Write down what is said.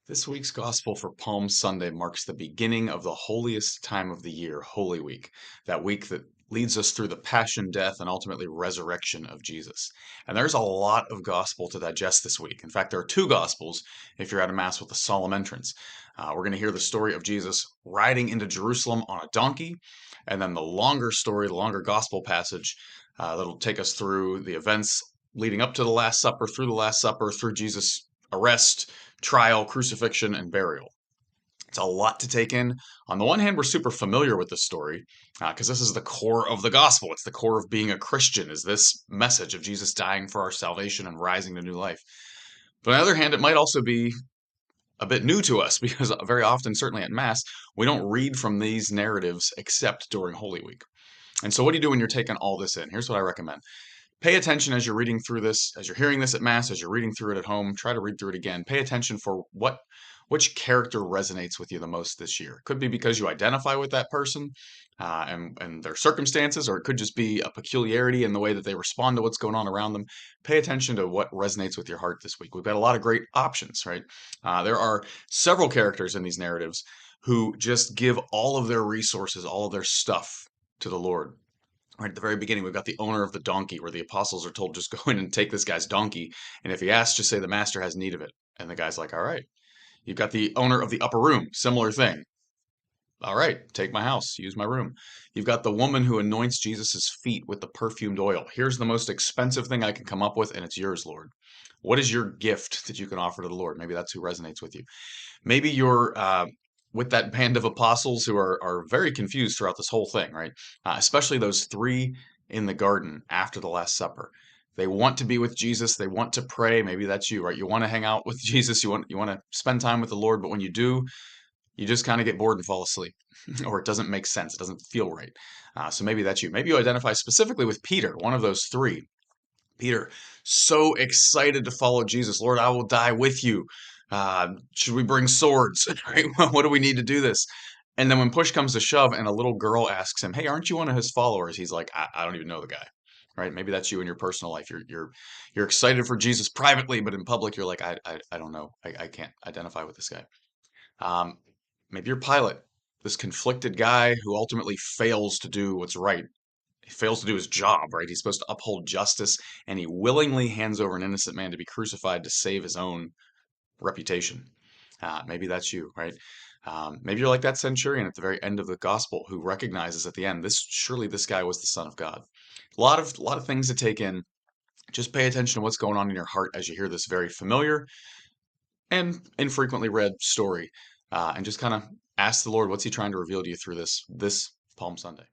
This week's gospel for Palm Sunday marks the beginning of the holiest time of the year, Holy Week, that week that leads us through the passion, death, and ultimately resurrection of Jesus. And there's a lot of gospel to digest this week. In fact, there are two gospels if you're at a mass with a solemn entrance. We're going to hear the story of Jesus riding into Jerusalem on a donkey, and then the longer story, the longer gospel passage that'll take us through the events leading up to the Last Supper, through the Last Supper, through Jesus' arrest, trial, crucifixion, and burial. It's a lot to take in. On the one hand, we're super familiar with the story because this is the core of the gospel. It's the core of being a Christian, is this message of Jesus dying for our salvation and rising to new life. But on the other hand, it might also be a bit new to us because very often, certainly at Mass, we don't read from these narratives except during Holy Week. And so, what do you do when you're taking all this in? Here's what I recommend. Pay attention as you're reading through this, as you're hearing this at Mass, as you're reading through it at home. Try to read through it again. Pay attention for which character resonates with you the most this year. It could be because you identify with that person and their circumstances, or it could just be a peculiarity in the way that they respond to what's going on around them. Pay attention to what resonates with your heart this week. We've got a lot of great options, right? There are several characters in these narratives who just give all of their resources, all of their stuff to the Lord. Right at the very beginning, we've got the owner of the donkey, where the apostles are told, just go in and take this guy's donkey. And if he asks, just say the master has need of it. And the guy's like, all right. You've got the owner of the upper room, similar thing. All right, take my house, use my room. You've got the woman who anoints Jesus's feet with the perfumed oil. Here's the most expensive thing I can come up with, and it's yours, Lord. What is your gift that you can offer to the Lord? Maybe that's who resonates with you. Maybe you're with that band of apostles who are very confused throughout this whole thing, right? Especially those three in the garden after the Last Supper. They want to be with Jesus. They want to pray. Maybe that's you, right? You want to hang out with Jesus. You want to spend time with the Lord. But when you do, you just kind of get bored and fall asleep, or it doesn't make sense. It doesn't feel right. So maybe that's you. Maybe you identify specifically with Peter, one of those three. Peter, so excited to follow Jesus. Lord, I will die with you. Should we bring swords? Right? What do we need to do this? And then when push comes to shove and a little girl asks him, hey, aren't you one of his followers? He's like, I don't even know the guy. Right? Maybe that's you in your personal life. You're excited for Jesus privately, but in public, you're like, I don't know. I can't identify with this guy. Um, Maybe you're Pilate, this conflicted guy who ultimately fails to do what's right. He fails to do his job, right? He's supposed to uphold justice, and he willingly hands over an innocent man to be crucified to save his own reputation. Maybe that's you, right? Maybe you're like that centurion at the very end of the gospel who recognizes at the end, this guy was the Son of God. A lot of things to take in. Just pay attention to what's going on in your heart as you hear this very familiar and infrequently read story, and just kind of ask the Lord, what's He trying to reveal to you through this Palm Sunday.